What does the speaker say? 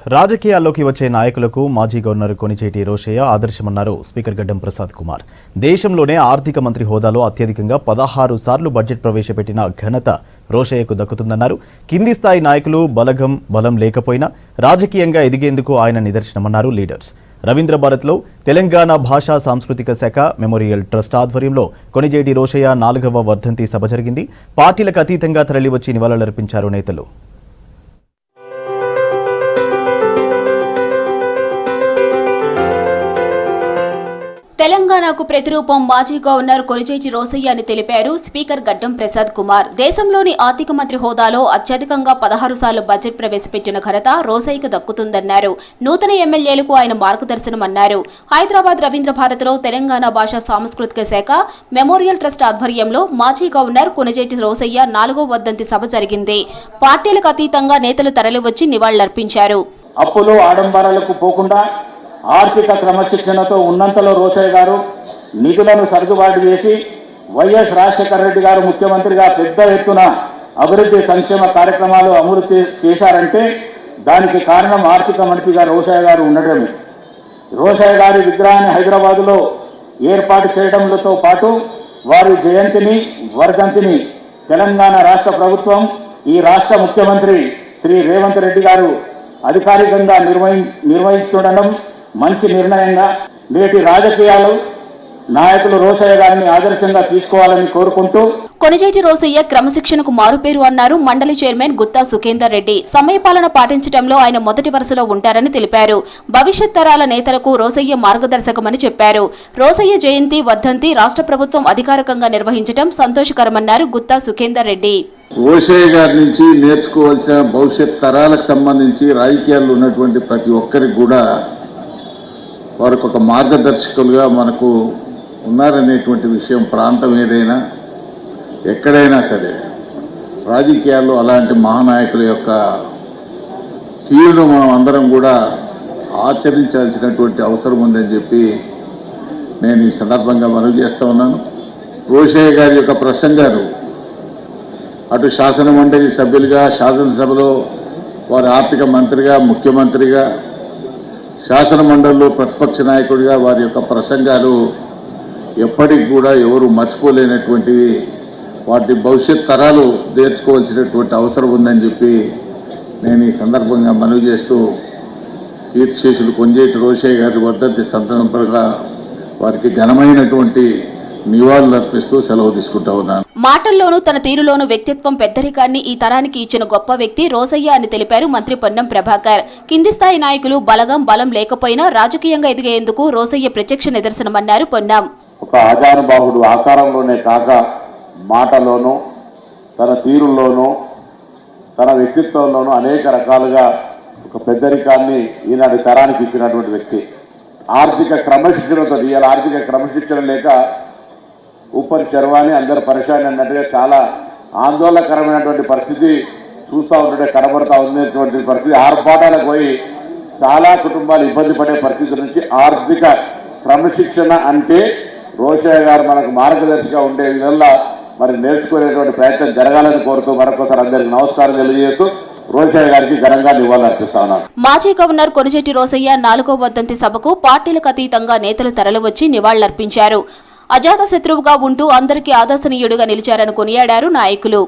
రాజకీయాల్లోకి వచ్చే నాయకులకు మాజీ గవర్నర్ కొణిజేటి రోషయ్య ఆదర్శమన్నారు స్పీకర్ గడ్డం ప్రసాద్ కుమార్. దేశంలోనే ఆర్థిక మంత్రి హోదాలో అత్యధికంగా 16 సార్లు బడ్జెట్ ప్రవేశపెట్టిన ఘనత రోషయ్యకు దక్కుతుందన్నారు. కింది స్థాయి నాయకులు బలం లేకపోయినా రాజకీయంగా ఎదిగేందుకు ఆయన నిదర్శనమన్నారు లీడర్స్. రవీంద్ర భారత్లో తెలంగాణ భాషా సాంస్కృతిక శాఖ మెమోరియల్ ట్రస్ట్ ఆధ్వర్యంలో కొణిజేటి రోషయ్య 4వ వర్ధంతి సభ జరిగింది. పార్టీలకు అతీతంగా తరలివచ్చి నివాళులర్పించారు నేతలు. తెలంగాణకు ప్రతిరూపం మాజీ గవర్నర్ కొణిజేటి రోషయ్య అని తెలిపారు స్పీకర్ గడ్డం ప్రసాద్ కుమార్. దేశంలోని ఆర్థిక మంత్రి హోదాలో అత్యధికంగా 16 సార్లు బడ్జెట్ ప్రవేశపెట్టిన ఘనత రోషయ్యకు దక్కుతుందన్నారు. నూతన ఎమ్మెల్యేలకు ఆయన మార్గదర్శనమన్నారు. హైదరాబాద్ రవీంద్ర భారత్లో తెలంగాణ భాషా సాంస్కృతిక శాఖ మెమోరియల్ ట్రస్ట్ ఆధ్వర్యంలో మాజీ గవర్నర్ కొణిజేటి రోషయ్య 4వ వర్ధంతి సభ జరిగింది. పార్టీలకు అతీతంగా నేతలు తరలివచ్చి నివాళులర్పించారు. అప్పులు ఆడంబరాలకు పోకుండా ఆర్థిక క్రమశిక్షణతో ఉన్నంతలో రోషయ్య గారు నిధులను సర్దుబాటు చేసి వైఎస్ రాజశేఖర రెడ్డి గారు ముఖ్యమంత్రిగా పెద్ద ఎత్తున అభివృద్ధి సంక్షేమ కార్యక్రమాలు అమలు చేశారంటే దానికి కారణం ఆర్థిక మంత్రిగా రోషయ్య గారు ఉండటమే. రోషయ్య గారి విగ్రహాన్ని హైదరాబాదులో ఏర్పాటు చేయడంతో పాటు వారి జయంతిని వర్ధంతిని తెలంగాణ రాష్ట్ర ప్రభుత్వం ఈ రాష్ట్ర ముఖ్యమంత్రి శ్రీ రేవంత్ రెడ్డి గారు అధికారికంగా నిర్వహిస్తుండడం మంచి నిర్ణయంగా నేటి రాజకీయాలు నాయకులు రోషయ్య గారిని ఆదర్శంగా తీసుకోవాలని కోరుకుంటూ కొణిజేటి రోషయ్య క్రమశిక్షణకు మారుపేరు అన్నారు మండలి చైర్మన్ గుత్తా సుఖేందర్ రెడ్డి. సమయపాలన పాటించడంలో ఆయన మొదటి వరుసలో ఉంటారని తెలిపారు. భవిష్యత్ తరాల నేతలకు రోషయ్య మార్గదర్శకమని చెప్పారు. రోషయ్య జయంతి వర్ధంతి రాష్ట్ర ప్రభుత్వం అధికారికంగా నిర్వహించడం సంతోషకరమన్నారు గుత్తా సుఖేందర్ రెడ్డి. రోషయ్య గారి నుంచి నేర్చుకోవాల్సిన భవిష్యత్ తరాలకు సంబంధించి రాజకీయాల్లో ఉన్నటువంటి ప్రతి ఒక్కరికి కూడా వారికి ఒక మార్గదర్శకులుగా మనకు ఉన్నారనేటువంటి విషయం ప్రాంతం ఏదైనా ఎక్కడైనా సరే రాజకీయాల్లో అలాంటి మహానాయకుల యొక్క తీరును మనం అందరం కూడా ఆచరించాల్సినటువంటి అవసరం ఉందని చెప్పి నేను ఈ సందర్భంగా మనవి చేస్తూ ఉన్నాను. రోషయ్య గారి యొక్క ప్రసంగాలు అటు శాసన మండలి సభ్యులుగా, శాసనసభలో వారి ఆర్థిక మంత్రిగా, ముఖ్యమంత్రిగా, శాసన మండలిలో ప్రతిపక్ష నాయకుడిగా వారి యొక్క ప్రసంగాలు ఎప్పటికి కూడా ఎవరు మర్చిపోలేనటువంటివి. వాటి భవిష్యత్ తరాలు నేర్చుకోవాల్సినటువంటి అవసరం ఉందని చెప్పి నేను ఈ సందర్భంగా మనవి చేస్తూ కీర్తిశేషులు కొణిజేటి రోషయ్య గారి వర్ధంతి సందర్భంగా వారికి ఘనమైనటువంటి నివాళులు అర్పిస్తూ సెలవు తీసుకుంటా ఉన్నాను. మాటల్లోనూ తన తీరులోనూ వ్యక్తిత్వం పెద్దరికాన్ని ఈ తరానికి ఇచ్చిన గొప్ప వ్యక్తి రోషయ్య అని తెలిపారు మంత్రి పొన్నం ప్రభాకర్. కింది స్థాయి నాయకులు బలం లేకపోయినా రాజకీయంగా ఎదిగేందుకు రోషయ్య ప్రత్యక్ష నిదర్శనమన్నారు పొన్నం. ఒక ఆజానుబాహుడు ఆకారంలోనే కాక మాటలోనూ తన తీరుల్లోనూ తన వ్యక్తిత్వంలోనూ అనేక రకాలుగా ఒక పెద్దరికాన్ని ఈనాటి తరానికి ఇచ్చినటువంటి వ్యక్తి. ఆర్థిక క్రమశిక్షణతో ఇవాళ ఆర్థిక క్రమశిక్షణ లేక ఊపర్ చర్వాణి అందరు పరిశాని అన్నట్టుగా చాలా ఆందోళనకరమైనటువంటి పరిస్థితి చూస్తూ ఉంటుంటే కనబడతా ఉండేటువంటి పరిస్థితి. ఆర్భాటాలకు పోయి చాలా కుటుంబాలు ఇబ్బంది పడే పరిస్థితి నుంచి ఆర్థిక క్రమశిక్షణ అంటే రోషయ్య గారు మనకు మార్గదర్శిగా ఉండే విధంగా మరి నేర్చుకునేటువంటి ప్రయత్నం జరగాలని కోరుతూ మరొకసారి అందరికీ నమస్కారం తెలియజేస్తూ రోషయ్య గారికి ఘనంగా నివాళులర్పిస్తా ఉన్నారు. మాజీ గవర్నర్ కొణిజేటి రోషయ్య 4వ వర్ధంతి సభకు పార్టీలకు అతీతంగా నేతలు తరలివచ్చి నివాళులర్పించారు. అజాత శత్రువుగా ఉంటూ అందరికీ ఆదర్శనీయుడిగా నిలిచారని కొనియాడారు నాయకులు.